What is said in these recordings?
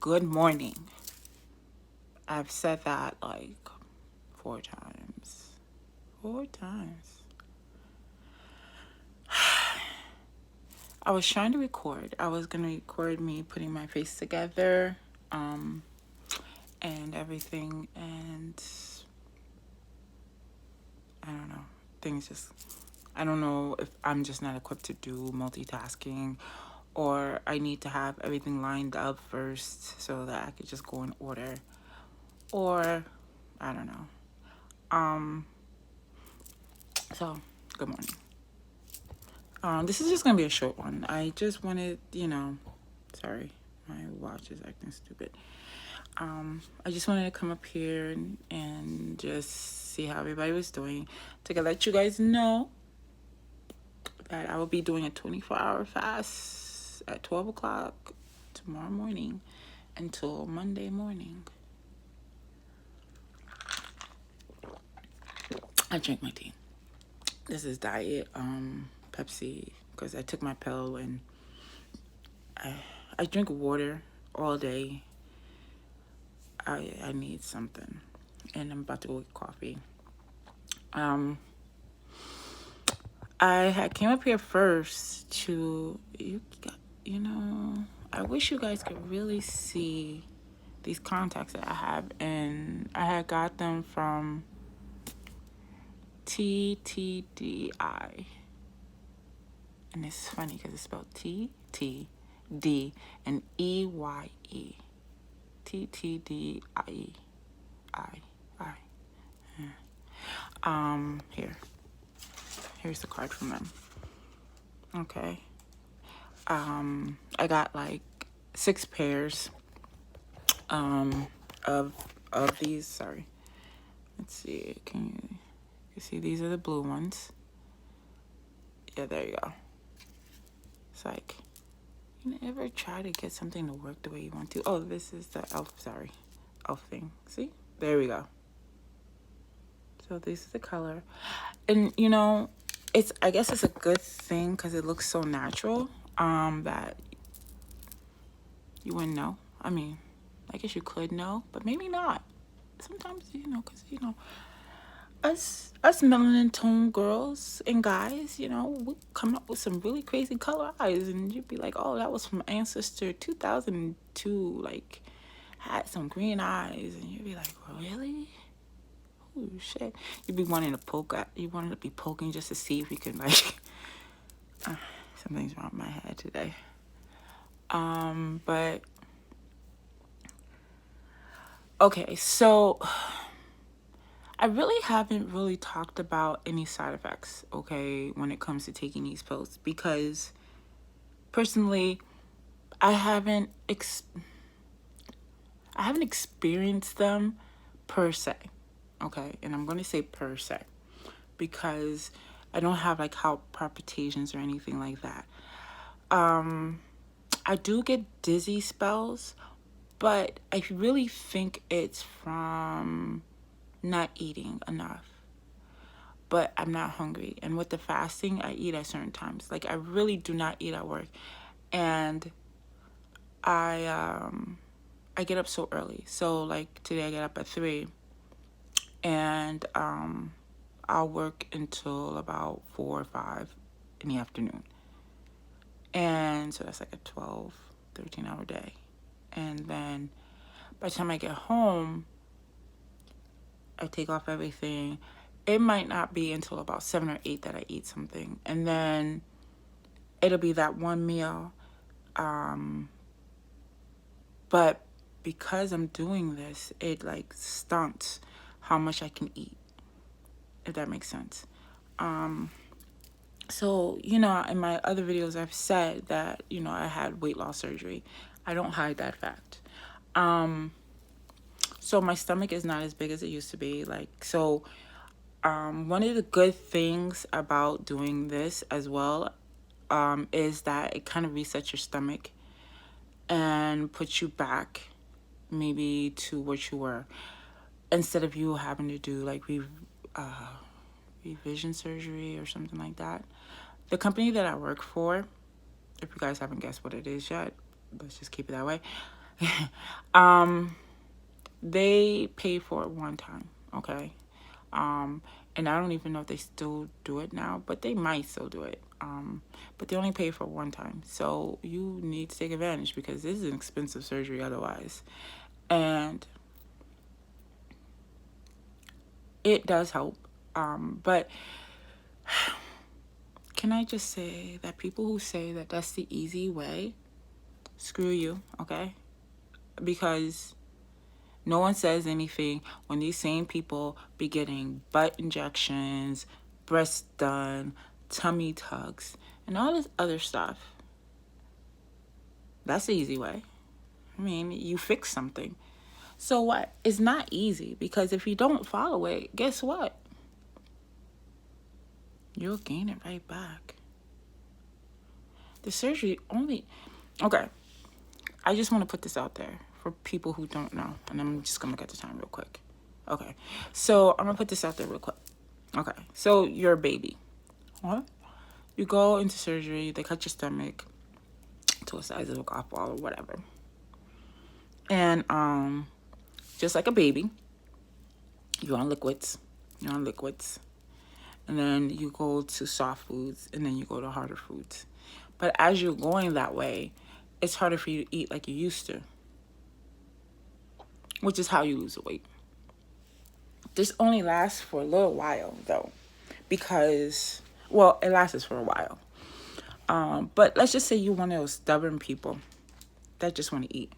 Good morning. I've said that like 4 times. 4 times. I was trying to record. I was gonna record me putting my face together, um, and everything, and I don't know. Things just I don't know if I'm just not equipped to do multitasking or I need to have everything lined up first so that I could just go in order. Or I don't know. Um so good morning. This is just gonna be a short one. I just wanted, sorry, my watch is acting stupid. I just wanted to come up here and just see how everybody was doing. To let you guys know that I will be doing a 24-hour fast at 12 o'clock tomorrow morning until Monday morning. I drink my tea. This is diet Pepsi because I took my pill and I drink water all day. I need something, and I'm about to go get coffee. Um, I had came up here first to you know. I wish you guys could really see these contacts that I have, and I had got them from TTDI, and it's funny because it's spelled TTD and EYE. TTDIE. I. Here's the card from them. Okay. I got like 6 pairs of these. Sorry. Let's see. Can you see these are the blue ones? Yeah, there you go. It's like you ever try to get something to work the way you want to? Oh, this is the elf thing. See? There we go. So this is the color. And I guess it's a good thing because it looks so natural that you wouldn't know. I mean, I guess you could know, but maybe not. Sometimes, because, us melanin tone girls and guys, we come up with some really crazy color eyes, and you'd be like, oh, that was from Ancestor 2002, like, had some green eyes, and you'd be like, really? Oh, shit. You'd be wanting to you wanted to be poking just to see if you could, like, something's wrong with my head today. But, okay, so I really haven't really talked about any side effects, okay, when it comes to taking these pills, because personally, I haven't experienced them per se, okay, and I'm going to say per se because I don't have like heart palpitations or anything like that. I do get dizzy spells, but I really think it's from not eating enough. But I'm not hungry. And with the fasting, I eat at certain times. Like I really do not eat at work. And I get up so early. So like today I get up at 3 and I'll work until about 4 or 5 in the afternoon. And so that's like a 12, 13-hour day. And then by the time I get home, I take off everything. It might not be until about 7 or 8 that I eat something. And then it'll be that one meal. But because I'm doing this, it like stunts how much I can eat, if that makes sense. So, in my other videos, I've said that, I had weight loss surgery. I don't hide that fact. So my stomach is not as big as it used to be. One of the good things about doing this as well is that it kind of resets your stomach and puts you back maybe to what you were, instead of you having to do like revision surgery or something like that. The company that I work for, if you guys haven't guessed what it is yet, let's just keep it that way. They pay for it one time, okay? And I don't even know if they still do it now, but they might still do it. But they only pay for one time. So you need to take advantage because this is an expensive surgery otherwise. And it does help. But can I just say that people who say that that's the easy way, screw you, okay? Because no one says anything when these same people be getting butt injections, breasts done, tummy tucks, and all this other stuff. That's the easy way. I mean, you fix something. So what? It's not easy because if you don't follow it, guess what? You'll gain it right back. The surgery only... Okay, I just want to put this out there for people who don't know. And I'm just going to look at the time real quick. Okay, so I'm going to put this out there real quick. Okay, so you're a baby. What? You go into surgery, they cut your stomach to a size of a golf ball or whatever. And just like a baby, you're on liquids. And then you go to soft foods, and then you go to harder foods. But as you're going that way, it's harder for you to eat like you used to, which is how you lose the weight. This only lasts for a little while, though, because, well, it lasts for a while. But let's just say you're one of those stubborn people that just want to eat.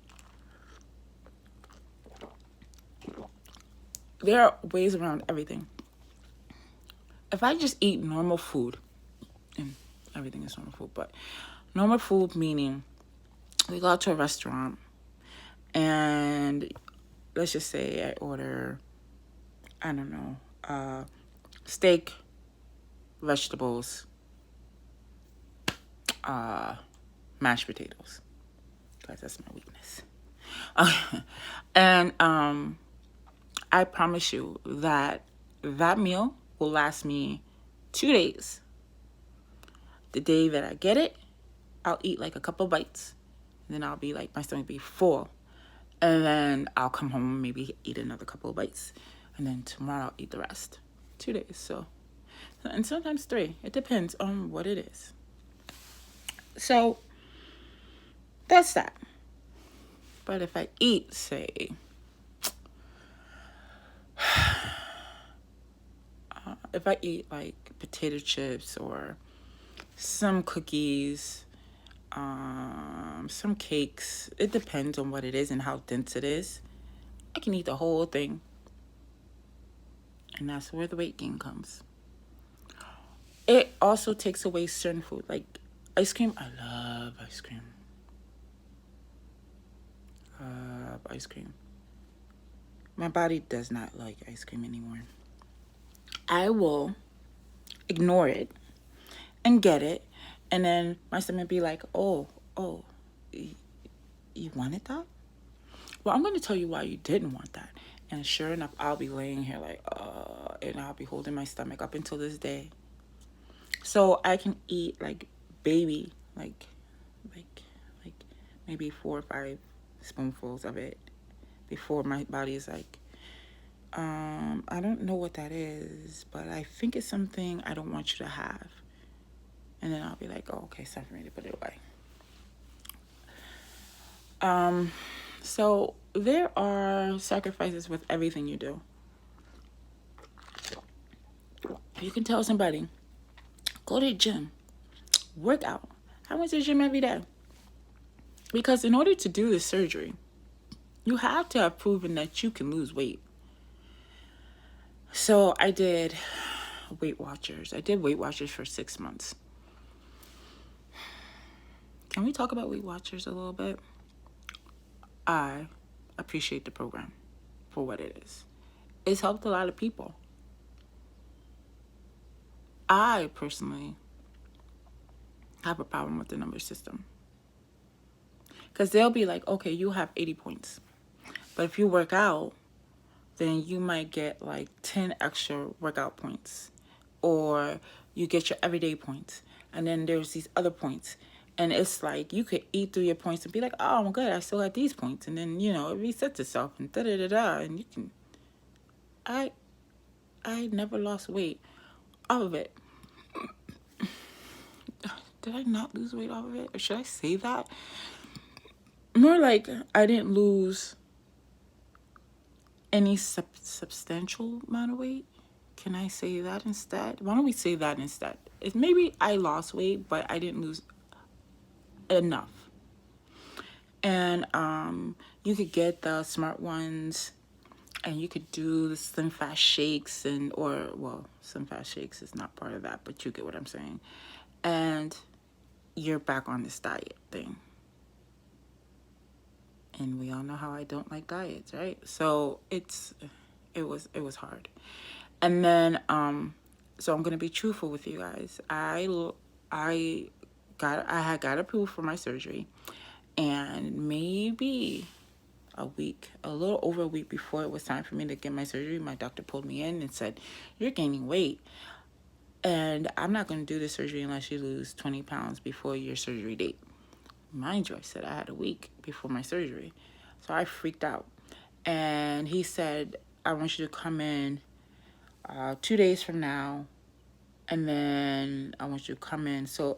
There are ways around everything. If I just eat normal food, and everything is normal food, but normal food meaning we go out to a restaurant and let's just say I order, I don't know, steak, vegetables, mashed potatoes, because that's my weakness. And I promise you that that meal will last me 2 days. The day that I get it, I'll eat like a couple bites. And then I'll be like, my stomach be full. And then I'll come home, maybe eat another couple of bites. And then tomorrow I'll eat the rest. 2 days, so. And sometimes 3. It depends on what it is. So, that's that. But if I eat, say, if I eat like potato chips or some cookies, some cakes, it depends on what it is and how dense it is. I can eat the whole thing. And that's where the weight gain comes. It also takes away certain food, like ice cream. I love ice cream. Ice cream. My body does not like ice cream anymore. I will ignore it and get it, and then my stomach be like, oh, you wanted that? Well, I'm going to tell you why you didn't want that. And sure enough, I'll be laying here like, and I'll be holding my stomach up until this day. So I can eat like baby, like maybe 4 or 5 spoonfuls of it before my body is like, I don't know what that is, but I think it's something I don't want you to have. And then I'll be like, oh, okay, it's time for me to put it away. So there are sacrifices with everything you do. You can tell somebody, go to the gym, work out. I went to the gym every day. Because in order to do this surgery, you have to have proven that you can lose weight. So I did Weight Watchers. I did Weight Watchers for 6 months. Can we talk about Weight Watchers a little bit? I appreciate the program for what it is. It's helped a lot of people. I personally have a problem with the number system. Because they'll be like, okay, you have 80 points. But if you work out, then you might get like 10 extra workout points. Or you get your everyday points. And then there's these other points. And it's like you could eat through your points and be like, oh, I'm good, I still got these points. And then, you know, it resets itself and da da da da. And you can, I, I never lost weight off of it. Did I not lose weight off of it? Or should I say that? More like I didn't lose any substantial amount of weight. Can I say that instead? Why don't we say that instead? It, maybe I lost weight, but I didn't lose enough. And you could get the smart ones, and you could do the slim fast shakes, and or well, slim fast shakes is not part of that, but you get what I'm saying. And you're back on this diet thing. And we all know how I don't like diets, right? So it was hard. And then so I'm gonna be truthful with you guys. I had got approved for my surgery, and maybe a little over a week before it was time for me to get my surgery, my doctor pulled me in and said, "You're gaining weight, and I'm not gonna do the surgery unless you lose 20 pounds before your surgery date." Mind you, I said I had a week before my surgery. So I freaked out. And he said, I want you to come in 2 days from now. And then I want you to come in. So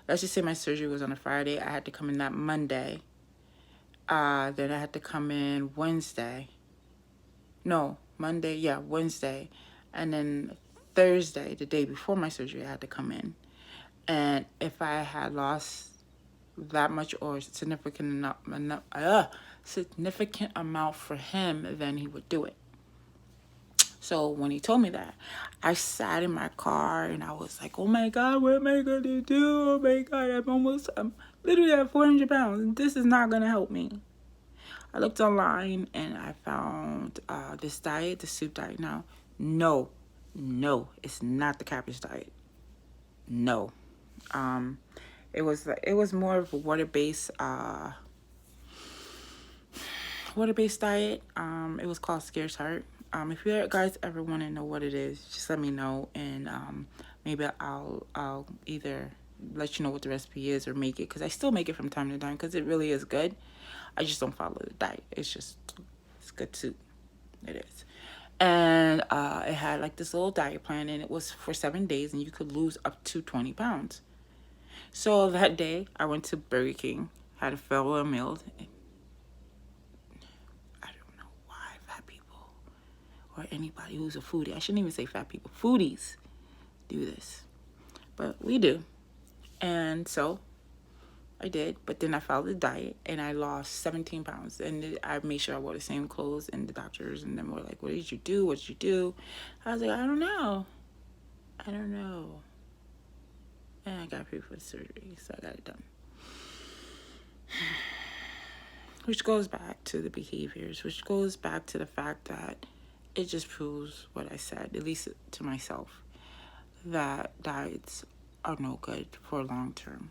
let's just say my surgery was on a Friday. I had to come in that Monday. Then I had to come in Wednesday. No, Monday. Yeah, Wednesday. And then Thursday, the day before my surgery, I had to come in. And if I had lost that much or significant amount for him, then he would do it. So when he told me that, I sat in my car and I was like, oh my God, what am I going to do? Oh my God, I'm literally at 400 pounds and this is not going to help me. I looked online and I found this diet, the soup diet. Now, no, it's not the cabbage diet. No. It was more of a water-based diet. It was called Scarce Heart. If you guys ever want to know what it is, just let me know, and maybe I'll either let you know what the recipe is or make it, because I still make it from time to time because it really is good. I just don't follow the diet. It's good soup. It is. And it had like this little diet plan, and it was for 7 days, and you could lose up to 20 pounds. So that day, I went to Burger King, had a farewell meal. I don't know why fat people or anybody who's a foodie, I shouldn't even say fat people, foodies do this. But we do. And so I did. But then I followed the diet and I lost 17 pounds. And I made sure I wore the same clothes, and the doctors and them were like, what did you do? What did you do? I was like, I don't know. And I got approved for the surgery, so I got it done. Which goes back to the behaviors, which goes back to the fact that it just proves what I said, at least to myself, that diets are no good for long term.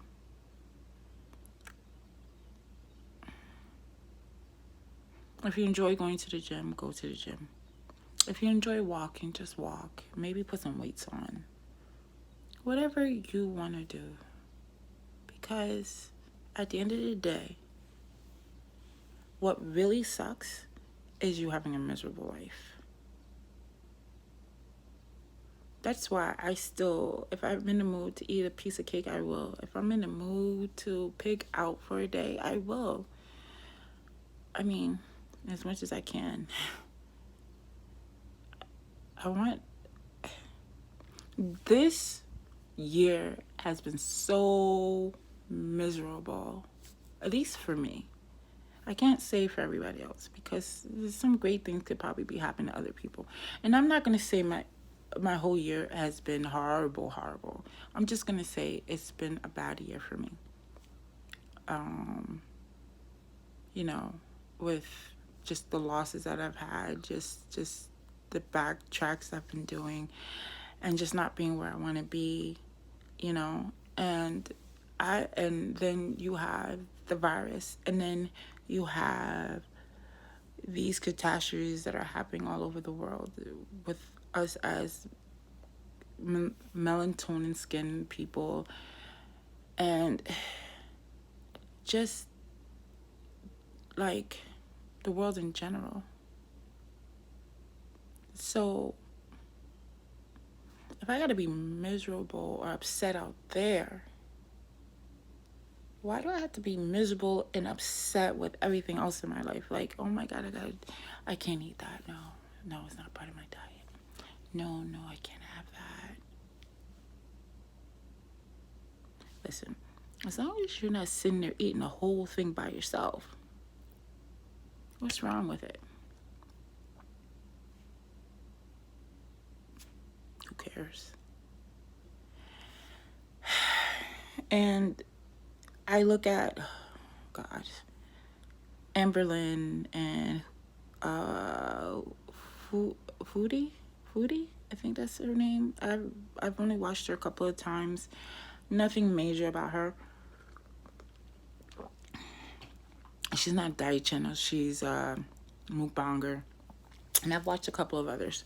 If you enjoy going to the gym, go to the gym. If you enjoy walking, just walk. Maybe put some weights on. Whatever you want to do. Because at the end of the day, what really sucks is you having a miserable life. That's why I still, if I'm in the mood to eat a piece of cake, I will. If I'm in the mood to pig out for a day, I will. I mean, as much as I can. This year has been so miserable, at least for me. I can't say for everybody else, because some great things could probably be happening to other people. And I'm not going to say my whole year has been horrible. I'm just going to say it's been a bad year for me. You know, with just the losses that I've had, just the backtracks I've been doing, and just not being where I want to be, you know. And then you have the virus, and then you have these catastrophes that are happening all over the world with us as melatonin skin people. And just like the world in general. So if I gotta be miserable or upset out there, why do I have to be miserable and upset with everything else in my life? Like, oh my God, I can't eat that. No, no, it's not part of my diet. No, no, I can't have that. Listen, as long as you're not sitting there eating the whole thing by yourself, what's wrong with it? Who cares? And I look at, oh God, Amberlyn and Foodie, I think that's her name. I've only watched her a couple of times. Nothing major about her. She's not a diet channel. She's a mukbanger, and I've watched a couple of others.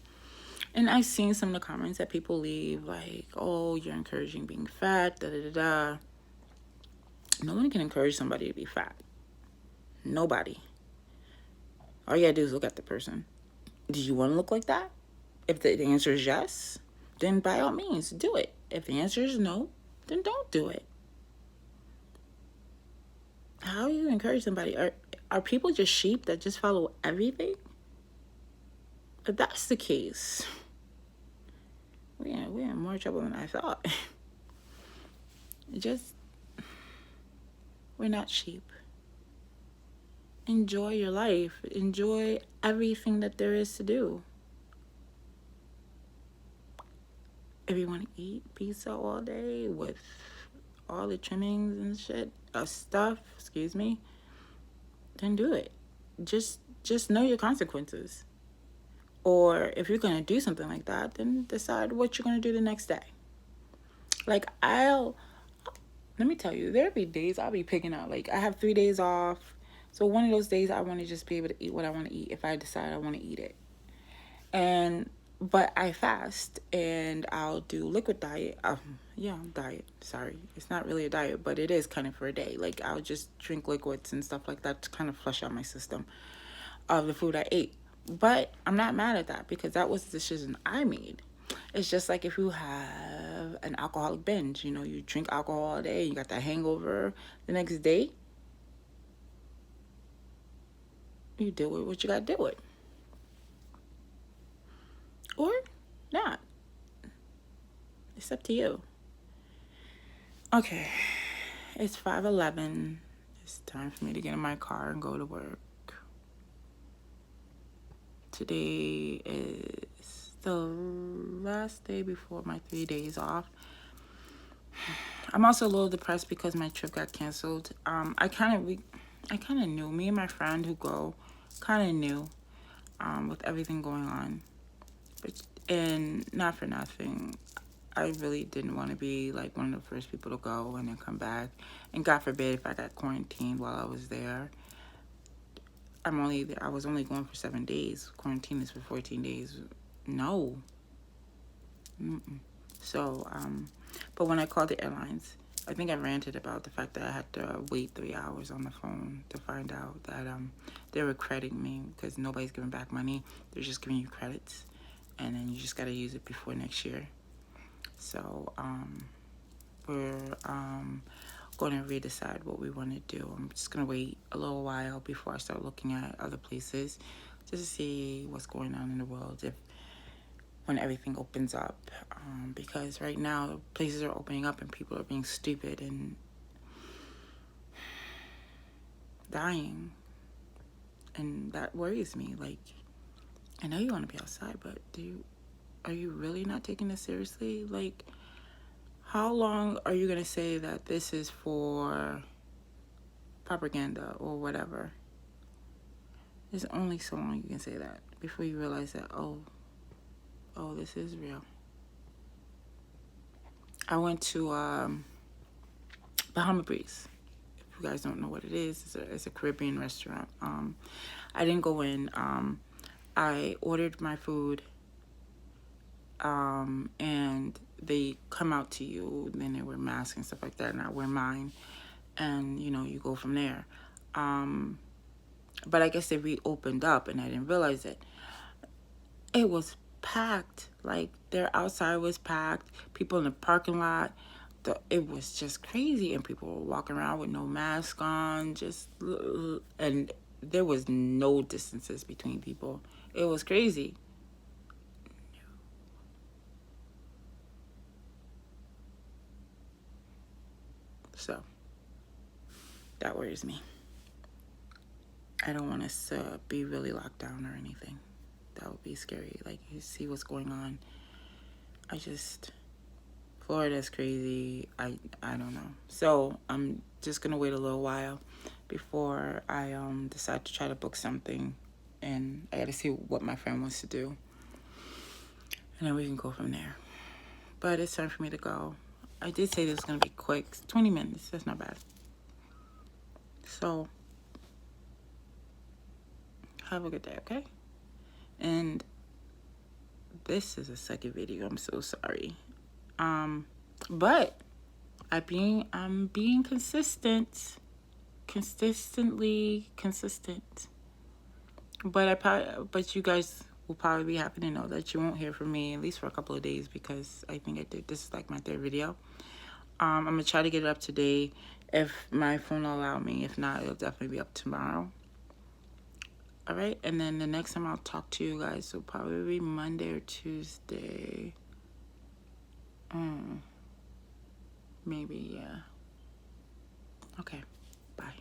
And I've seen some of the comments that people leave, like, "Oh, you're encouraging being fat." Da da da da. No one can encourage somebody to be fat. Nobody. All you gotta do is look at the person. Do you want to look like that? If the answer is yes, then by all means do it. If the answer is no, then don't do it. How do you encourage somebody? Are people just sheep that just follow everything? If that's the case, we're in more trouble than I thought. We're not sheep. Enjoy your life. Enjoy everything that there is to do. If you want to eat pizza all day with all the trimmings and shit, stuff, excuse me, then do it. Just know your consequences. Or if you're going to do something like that, then decide what you're going to do the next day. Like, let me tell you, there'll be days I'll be picking out. Like, I have 3 days off. So one of those days I want to just be able to eat what I want to eat if I decide I want to eat it. But I fast and I'll do liquid diet. Diet. Sorry. It's not really a diet, but it is kind of for a day. Like, I'll just drink liquids and stuff like that to kind of flush out my system of the food I ate. But I'm not mad at that because that was the decision I made. It's just like if you have an alcoholic binge, you drink alcohol all day, you got that hangover the next day, you deal with what you got to deal with. Or not. It's up to you. Okay, it's 5:11. It's time for me to get in my car and go to work. Today is the last day before my 3 days off. I'm also a little depressed because my trip got canceled. I kind of knew. Me and my friend who go kind of knew with everything going on. And not for nothing, I really didn't want to be like one of the first people to go and then come back. And God forbid if I got quarantined while I was there. I was only going for 7 days. Quarantine is for 14 days. No. So, but when I called the airlines, I think I ranted about the fact that I had to wait 3 hours on the phone to find out that they were crediting me because nobody's giving back money. They're just giving you credits, and then you just got to use it before next year. So we're going to redecide what we want to do. I'm just going to wait a little while before I start looking at other places just to see what's going on in the world when everything opens up. Because right now places are opening up and people are being stupid and dying. And that worries me. Like, I know you want to be outside, but are you really not taking this seriously? Like, how long are you going to say that this is for propaganda or whatever? There's only so long you can say that before you realize that, oh, this is real. I went to Bahama Breeze. If you guys don't know what it is, it's a Caribbean restaurant. I didn't go in. I ordered my food, and they come out to you. Then they wear masks and stuff like that, and I wear mine. and you go from there. But I guess they reopened up and I didn't realize it. It was packed. Like, their outside was packed. People in the parking lot. It was just crazy. And people were walking around with no mask on. And there was no distances between people. It was crazy. So, that worries me. I don't want us to be really locked down or anything. That would be scary. Like, you see what's going on. Florida's crazy. I don't know. So I'm just gonna wait a little while before I decide to try to book something, and I gotta see what my friend wants to do, and then we can go from there. But it's time for me to go. I did say this was gonna be quick. 20 minutes. That's not bad. So have a good day, okay? And this is a second video. I'm so sorry. But I'm being consistently consistent. But you guys will probably be happy to know that you won't hear from me at least for a couple of days, because I think this is like my third video. I'm gonna try to get it up today if my phone will allow me. If not, it'll definitely be up tomorrow. All right, and then the next time I'll talk to you guys will probably be Monday or Tuesday. Maybe, yeah. Okay, bye.